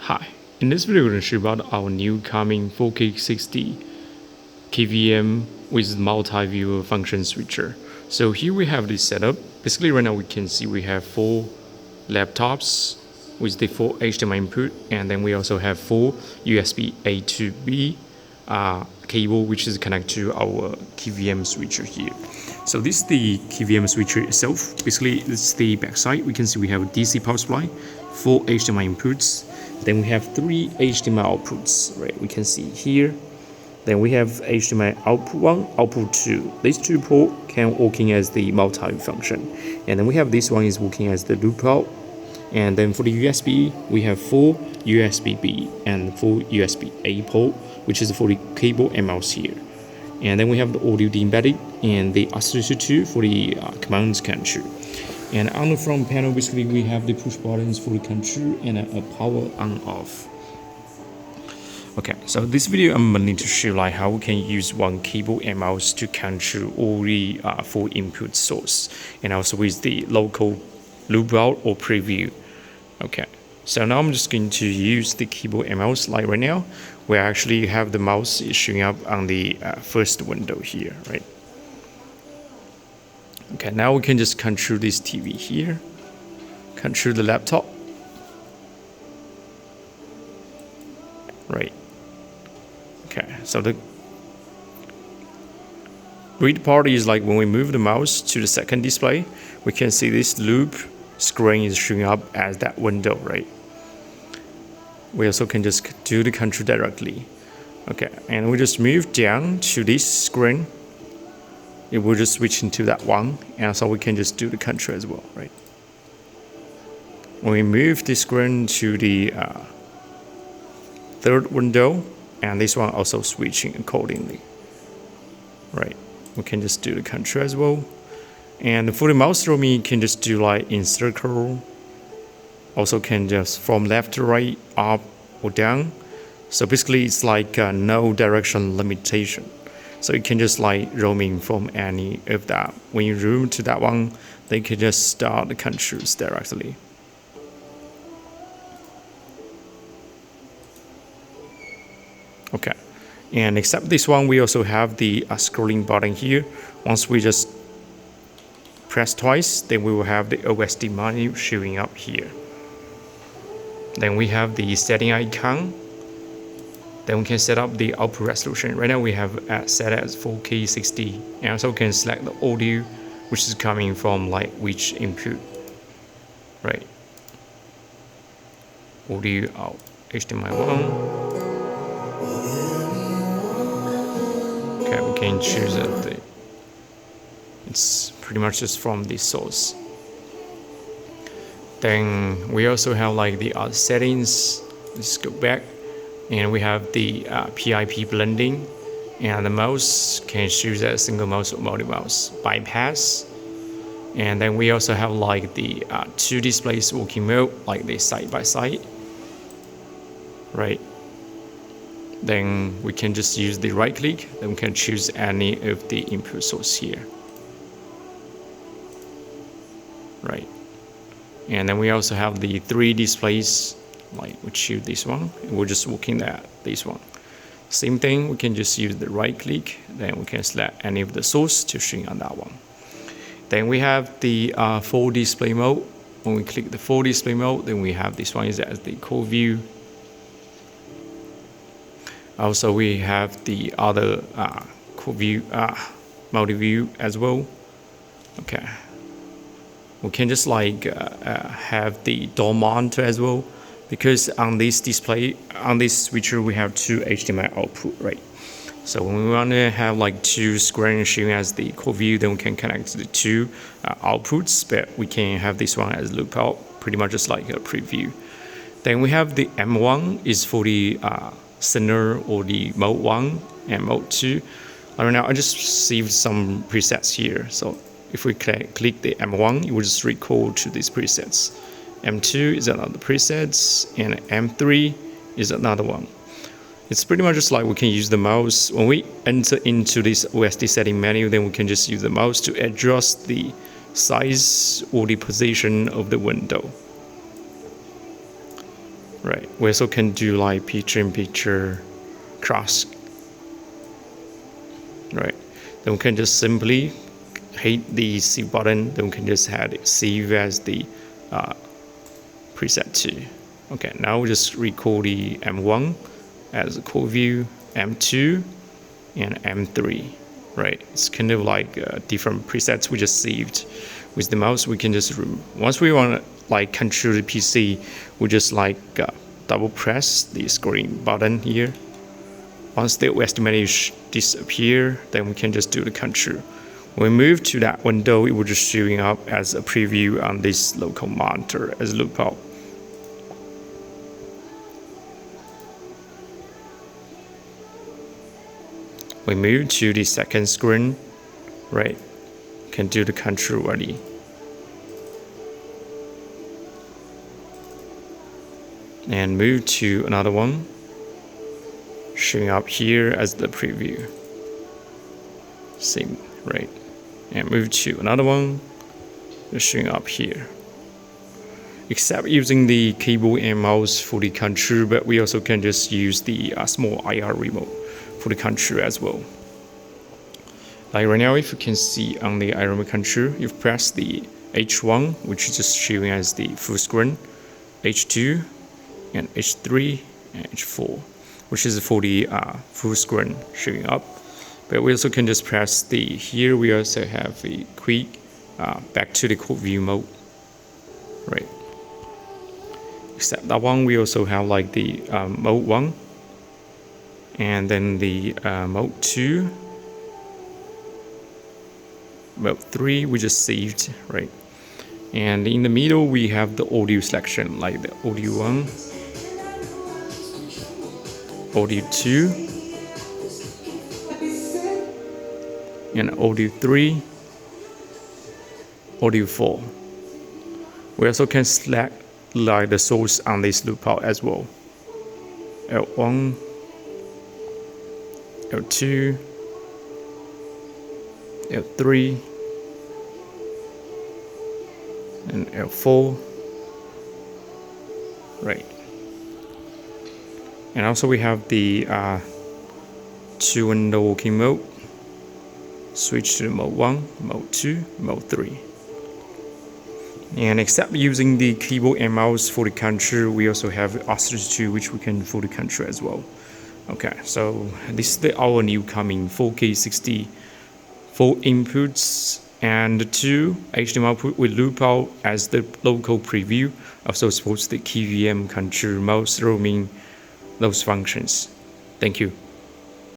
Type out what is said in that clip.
Hi, in this video we're going to show about our new coming 4K 60 KVM with multi-viewer function switcher. So here we have this setup. Basically right now we can see we have 4 laptops with the 4 HDMI input, and then we also have 4 USB A to B cable which is connected to our KVM switcher here. So this is the KVM switcher itself. Basically it's the backside. We can see we have a DC power supply, 4 HDMI inputs, then we have 3 HDMI outputs, right? We can see here. Then we have HDMI output 1, output 2. These 2 ports can working as the multi-function. And then we have this one is working as the loop out. And then for the USB, we have 4 USB-B and 4 USB-A port, which is for the cable and mouse here. And then we have the audio embedded and the oscillator 2 for the commands control. And on the front panel, basically we have the push buttons for the control and a power on off. Okay, so this video I'm going to show like how we can use one keyboard and mouse to control all the 4 input source, and also with the local loop out or preview. Okay, so now I'm just going to use the keyboard and mouse. Like right now, we actually have the mouse showing up on the first window here, right? Okay, now we can just control this TV here, control the laptop, right? Okay, so the great part is like when we move the mouse to the second display, we can see this loop screen is showing up as that window, right? We also can just do the control directly. Okay, and we just move down to this screen. It will just switch into that one, and so we can just do the control as well, right? When we move the screen to the third window, and this one also switching accordingly, right? We can just do the control as well. And for the mouse room, you can just do like in circle. Also can just from left to right, up or down. So basically it's like no direction limitation. So you can just like roaming from any of that. When you roam to that one, they can just start the controls directly. Okay, and except this one, we also have the scrolling button here. Once we just press twice, then we will have the OSD menu showing up here. Then we have the setting icon. Then we can set up the output resolution. Right now we have set as 4K 60, and also can select the audio which is coming from like which input, right? Audio out, HDMI 1. Okay, we can choose it's pretty much just from the source. Then we also have like the other settings. Let's go back. And we have the PIP blending, and the mouse can choose a single mouse or multi-mouse bypass. And then we also have like the 2 displays working mode, like the side by side, right? Then we can just use the right click, then we can choose any of the input source here, right? And then we also have the 3 displays. Like we choose this one, and we're just looking at this one. Same thing, we can just use the right click, then we can select any of the source to show on that one. Then we have the 4 display mode. When we click the 4 display mode, then we have this one is as the core view. Also we have the other core view, multi view as well. Okay, we can just like have the door monitor as well. Because on this display, on this switcher, we have 2 HDMI output, right? So when we want to have like 2 screens showing as the core view, then we can connect the 2 outputs, but we can have this one as loop out, pretty much just like a preview. Then we have the M1 is for the center or the mode 1 and mode 2. Right now I just saved some presets here. So if we click the M1, it will just recall to these presets. M2 is another presets, and M3 is another one. It's pretty much just like we can use the mouse. When we enter into this OSD setting menu, then we can just use the mouse to adjust the size or the position of the window. right? We also can do like picture-in-picture cross, right? Then we can just simply hit the save button. Then we can just add save as the preset too. Okay, now we just record the M1 as a core view, M2, and M3, right? It's kind of like different presets we just saved. With the mouse, we can just once we want to like control the PC, we just like double press the screen button here. Once the OS image disappear, then we can just do the control. When we move to that window, it will just showing up as a preview on this local monitor as lookout. We move to the second screen, right? Can do the control already. And move to another one, showing up here as the preview. Same, right? And move to another one, showing up here. Except using the keyboard and mouse for the control, but we also can just use the small IR remote for the control as well. Like right now, if you can see on the IR remote control, you've pressed the H1, which is just showing as the full screen, H2, and H3, and H4, which is for the full screen showing up. But we also can just press the, here we also have a quick back to the core view mode, right? Except that one, we also have like the mode 1, and then the mode 2, mode 3 we just saved, right? And in the middle we have the audio selection, like the audio 1, audio 2, and audio 3, audio 4. We also can select like the source on this lookout as well. L1, L2, L3, and L4, right? And also we have the two window working mode. Switch to mode 1, mode 2, mode 3. And except using the keyboard and mouse for the control, we also have R32, which we can for the control as well. Okay, so this is our new coming 4K 60, 4 inputs and 2 HDMI output with lookout as the local preview. Also supports the KVM control, mouse roaming, those functions. Thank you.